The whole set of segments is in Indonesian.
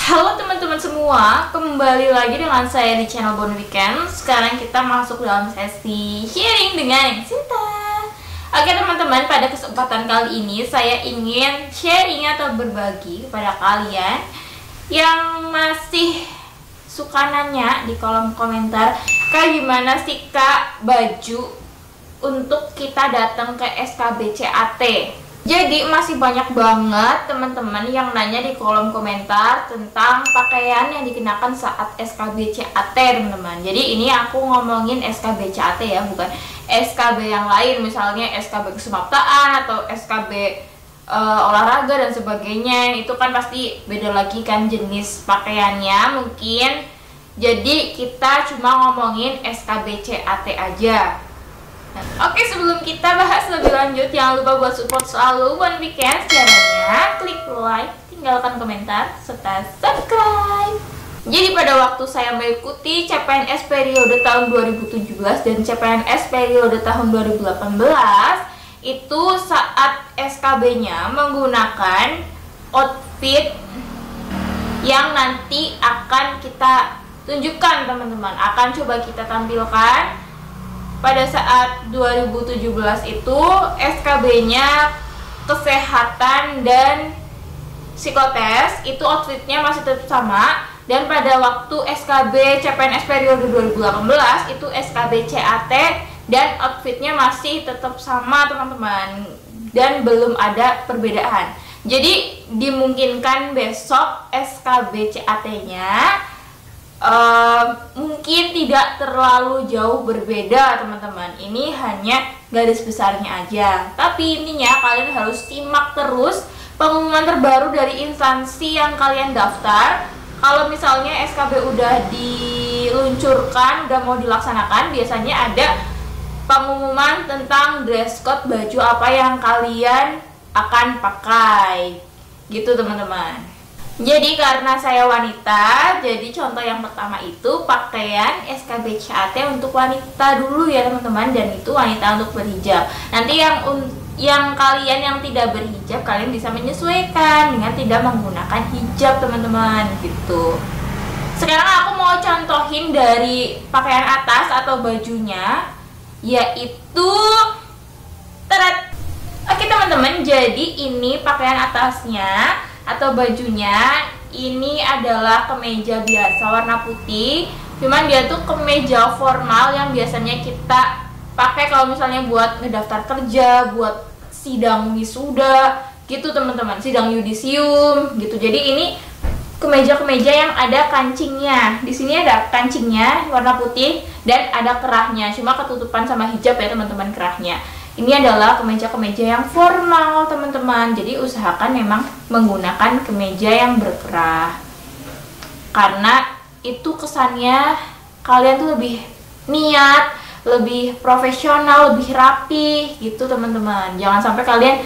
Halo teman-teman semua, kembali lagi dengan saya di channel Bon Weekend. Sekarang kita masuk dalam sesi sharing dengan Sinta. Oke teman-teman, pada kesempatan kali ini saya ingin sharing atau berbagi kepada kalian yang masih suka nanya di kolom komentar, kayak gimana sih kak baju untuk kita datang ke SKBCAT. Jadi masih banyak banget teman-teman yang nanya di kolom komentar tentang pakaian yang dikenakan saat SKBCAT teman-teman. Jadi ini aku ngomongin SKBCAT ya, bukan SKB yang lain, misalnya SKB kesemaptaan atau SKB olahraga dan sebagainya. Itu kan pasti beda lagi kan jenis pakaiannya mungkin. Jadi kita cuma ngomongin SKBCAT aja. Oke, sebelum kita bahas lebih lanjut, jangan lupa buat support selalu Bon Weekend. Caranya klik like, tinggalkan komentar, serta subscribe. Jadi pada waktu saya mengikuti CPNS periode tahun 2017 dan CPNS periode tahun 2018, itu saat SKB-nya menggunakan outfit yang nanti akan kita tunjukkan teman-teman, akan coba kita tampilkan. Pada saat 2017 itu SKB-nya kesehatan dan psikotes, itu outfitnya masih tetap sama. Dan pada waktu SKB CPNS periode 2018 itu SKB CAT dan outfitnya masih tetap sama teman-teman, dan belum ada perbedaan. Jadi dimungkinkan besok SKB CAT-nya mungkin tidak terlalu jauh berbeda teman-teman. Ini hanya garis besarnya aja. Tapi intinya kalian harus simak terus pengumuman terbaru dari instansi yang kalian daftar. Kalau misalnya SKB udah diluncurkan, udah mau dilaksanakan, biasanya ada pengumuman tentang dress code, baju apa yang kalian akan pakai gitu teman-teman. Jadi karena saya wanita, jadi contoh yang pertama itu pakaian SKBCAT untuk wanita dulu ya teman-teman, dan itu wanita untuk berhijab. Nanti yang kalian yang tidak berhijab, kalian bisa menyesuaikan dengan tidak menggunakan hijab teman-teman gitu. Sekarang aku mau contohin dari pakaian atas atau bajunya, yaitu teret. Oke teman-teman, jadi ini pakaian atasnya atau bajunya. Ini adalah kemeja biasa warna putih, cuman dia tuh kemeja formal yang biasanya kita pakai kalau misalnya buat ngedaftar kerja, buat sidang wisuda gitu teman-teman, sidang yudisium gitu. Jadi ini kemeja-kemeja yang ada kancingnya. Di sini ada kancingnya warna putih dan ada kerahnya, cuma ketutupan sama hijab ya teman-teman kerahnya. Ini adalah kemeja-kemeja yang formal teman-teman. Jadi usahakan memang menggunakan kemeja yang berkerah, karena itu kesannya kalian tuh lebih niat, lebih profesional, lebih rapi gitu teman-teman. Jangan sampai kalian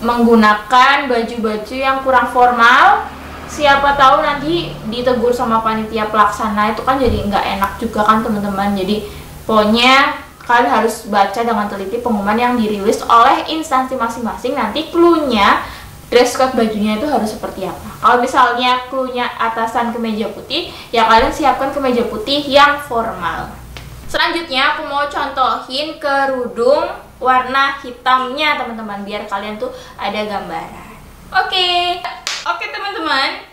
menggunakan baju-baju yang kurang formal. Siapa tahu nanti ditegur sama panitia pelaksana, itu kan jadi nggak enak juga kan teman-teman. Jadi pokoknya kalian harus baca dengan teliti pengumuman yang dirilis oleh instansi masing-masing. Nanti clue-nya, dress code bajunya itu harus seperti apa. Kalau misalnya clue-nya atasan kemeja putih, ya kalian siapkan kemeja putih yang formal. Selanjutnya aku mau contohin kerudung warna hitamnya teman-teman, biar kalian tuh ada gambaran. Oke teman-teman,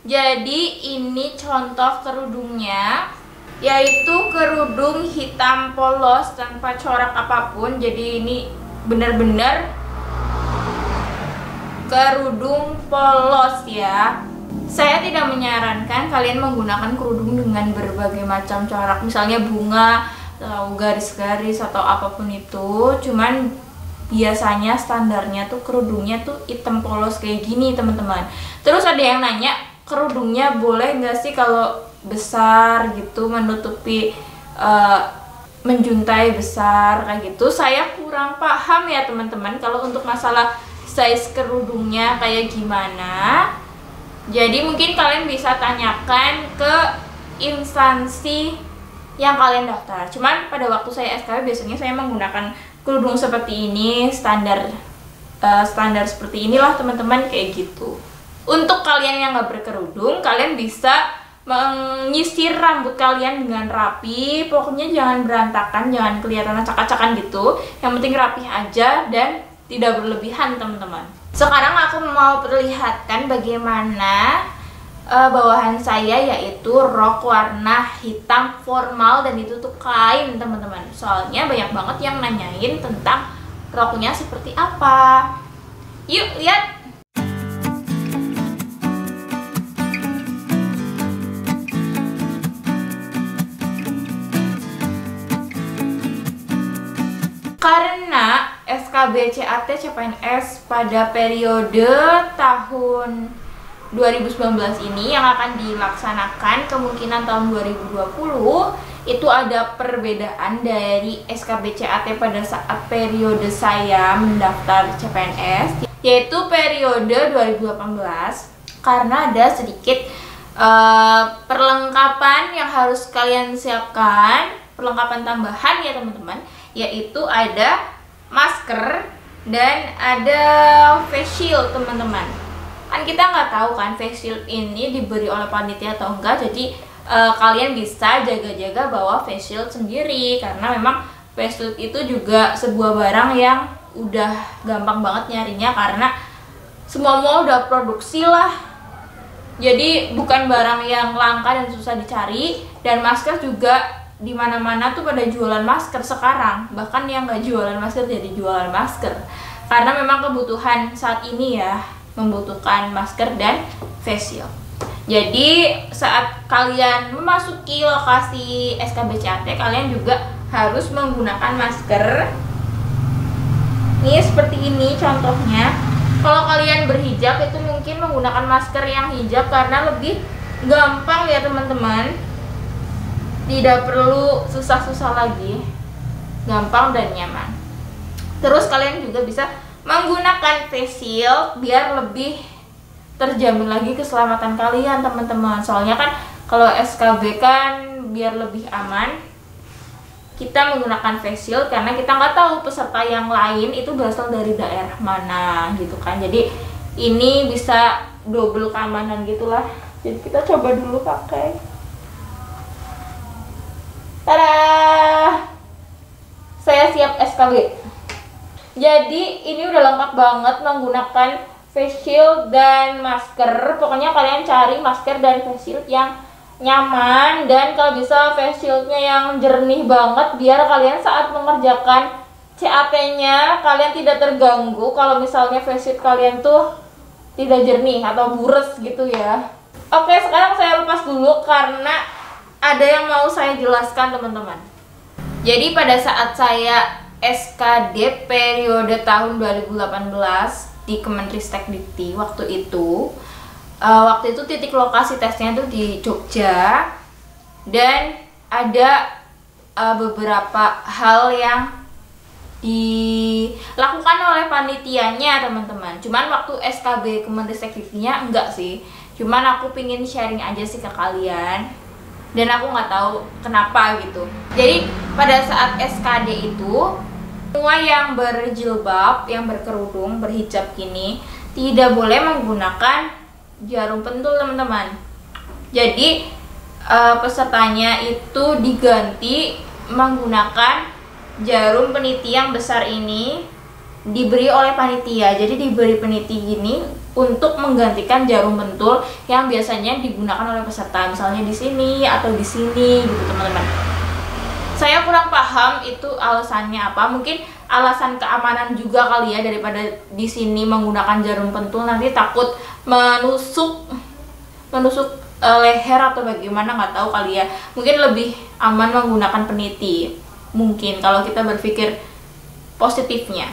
jadi ini contoh kerudungnya, yaitu kerudung hitam polos tanpa corak apapun. Jadi ini benar-benar kerudung polos ya. Saya tidak menyarankan kalian menggunakan kerudung dengan berbagai macam corak, misalnya bunga atau garis-garis atau apapun itu. Cuman biasanya standarnya tuh kerudungnya tuh hitam polos kayak gini teman-teman. Terus ada yang nanya, kerudungnya boleh nggak sih kalau besar gitu, menutupi menjuntai besar kayak gitu? Saya kurang paham ya teman-teman kalau untuk masalah size kerudungnya kayak gimana. Jadi mungkin kalian bisa tanyakan ke instansi yang kalian daftar. Cuman pada waktu saya SKB biasanya saya menggunakan kerudung seperti ini, standar seperti inilah teman-teman, kayak gitu. Untuk kalian yang nggak berkerudung, kalian bisa menyisir rambut kalian dengan rapi. Pokoknya jangan berantakan, jangan kelihatan acak-acakan gitu. Yang penting rapi aja dan tidak berlebihan, teman-teman. Sekarang aku mau perlihatkan bagaimana bawahan saya, yaitu rok warna hitam formal dan itu tuh kain, teman-teman. Soalnya banyak banget yang nanyain tentang roknya seperti apa. Yuk lihat. Karena SKB CAT CPNS pada periode tahun 2019 ini yang akan dilaksanakan kemungkinan tahun 2020, itu ada perbedaan dari SKB CAT pada saat periode saya mendaftar CPNS, yaitu periode 2018, karena ada sedikit perlengkapan yang harus kalian siapkan, perlengkapan tambahan ya teman-teman, yaitu ada masker dan ada face shield, teman-teman. Kan kita nggak tahu kan face shield ini diberi oleh panitia atau enggak, jadi kalian bisa jaga-jaga bawa face shield sendiri, karena memang face shield itu juga sebuah barang yang udah gampang banget nyarinya karena semua mall udah produksi lah. Jadi bukan barang yang langka dan susah dicari, dan masker juga di mana-mana tuh pada jualan masker sekarang. Bahkan yang nggak jualan masker jadi jualan masker, karena memang kebutuhan saat ini ya, membutuhkan masker dan face shield. Jadi saat kalian memasuki lokasi SKB CAT, kalian juga harus menggunakan masker. Ini seperti ini contohnya. Kalau kalian berhijab itu mungkin menggunakan masker yang hijab karena lebih gampang ya teman-teman. Tidak perlu susah-susah lagi, gampang dan nyaman. Terus kalian juga bisa menggunakan face shield biar lebih terjamin lagi keselamatan kalian, teman-teman. Soalnya kan kalau SKB kan biar lebih aman, kita menggunakan face shield karena kita nggak tahu peserta yang lain itu berasal dari daerah mana gitu kan. Jadi ini bisa double keamanan gitulah. Jadi kita coba dulu pakai. Tada! Saya siap SKB. Jadi ini udah lengkap banget menggunakan face shield dan masker. Pokoknya kalian cari masker dan face shield yang nyaman, dan kalau bisa face shieldnya yang jernih banget biar kalian saat mengerjakan CAT-nya kalian tidak terganggu kalau misalnya face shield kalian tuh tidak jernih atau bures gitu ya. Oke, sekarang saya lepas dulu karena ada yang mau saya jelaskan, teman-teman. Jadi pada saat saya SKD periode tahun 2018 di Kemenristek-Dikti waktu itu titik lokasi tesnya tuh di Jogja, dan ada beberapa hal yang dilakukan oleh panitianya, teman-teman. Cuman waktu SKB Kemenristek-Diktinya enggak sih, cuman aku pingin sharing aja sih ke kalian, dan aku nggak tahu kenapa gitu. Jadi pada saat SKD itu semua yang berjilbab, yang berkerudung, berhijab gini tidak boleh menggunakan jarum pentul, teman-teman. Jadi pesertanya itu diganti menggunakan jarum peniti yang besar ini, diberi oleh panitia. Jadi diberi peniti gini untuk menggantikan jarum pentul yang biasanya digunakan oleh peserta, misalnya di sini atau di sini gitu, teman-teman. Saya kurang paham itu alasannya apa. Mungkin alasan keamanan juga kali ya, daripada di sini menggunakan jarum pentul nanti takut menusuk leher atau bagaimana, nggak tahu kali ya. Mungkin lebih aman menggunakan peniti. Mungkin kalau kita berpikir positifnya.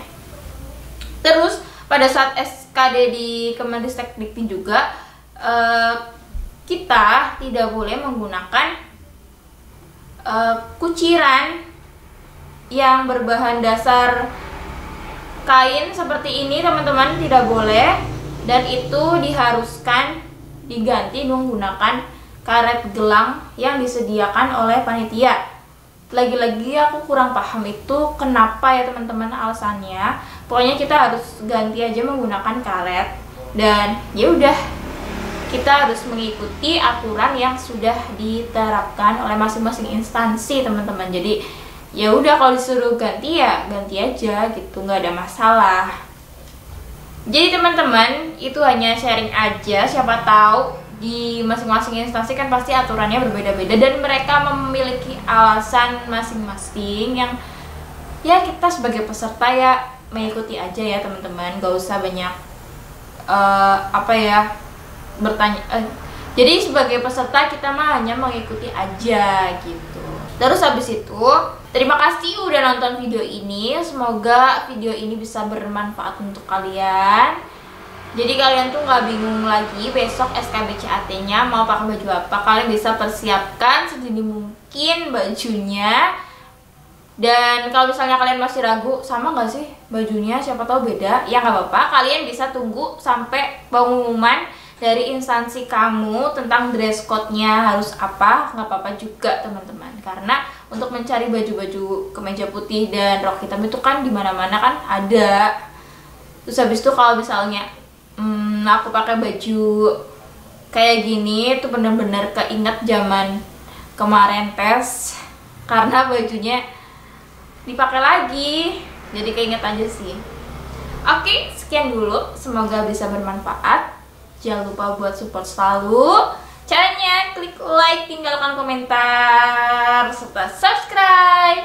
Terus pada saat SKD di Kemenristek-Dikti juga kita tidak boleh menggunakan kuciran yang berbahan dasar kain seperti ini, teman-teman, tidak boleh, dan itu diharuskan diganti menggunakan karet gelang yang disediakan oleh panitia. Lagi-lagi aku kurang paham itu kenapa ya teman-teman alasannya. Pokoknya kita harus ganti aja menggunakan karet, dan ya udah kita harus mengikuti aturan yang sudah diterapkan oleh masing-masing instansi, teman-teman. Jadi ya udah, kalau disuruh ganti ya ganti aja gitu, nggak ada masalah. Jadi teman-teman, itu hanya sharing aja, siapa tahu di masing-masing instansi kan pasti aturannya berbeda-beda dan mereka memiliki alasan masing-masing yang ya kita sebagai peserta ya mengikuti aja ya teman-teman, gak usah banyak bertanya. Jadi sebagai peserta kita mah hanya mengikuti aja gitu. Terus habis itu, terima kasih udah nonton video ini. Semoga video ini bisa bermanfaat untuk kalian. Jadi kalian tuh nggak bingung lagi besok SKBCAT-nya mau pakai baju apa. Kalian bisa persiapkan sedini mungkin bajunya. Dan kalau misalnya kalian masih ragu, sama nggak sih bajunya, siapa tahu beda, ya nggak apa-apa. Kalian bisa tunggu sampai pengumuman dari instansi kamu tentang dress code-nya harus apa, nggak apa-apa juga teman-teman. Karena untuk mencari baju-baju kemeja putih dan rok hitam itu kan di mana-mana kan ada. Terus habis itu kalau misalnya aku pakai baju kayak gini tuh bener-bener keinget zaman kemarin tes, karena bajunya dipakai lagi, jadi keinget aja sih. Oke, sekian dulu, semoga bisa bermanfaat. Jangan lupa buat support selalu. Caranya klik like, tinggalkan komentar, serta subscribe.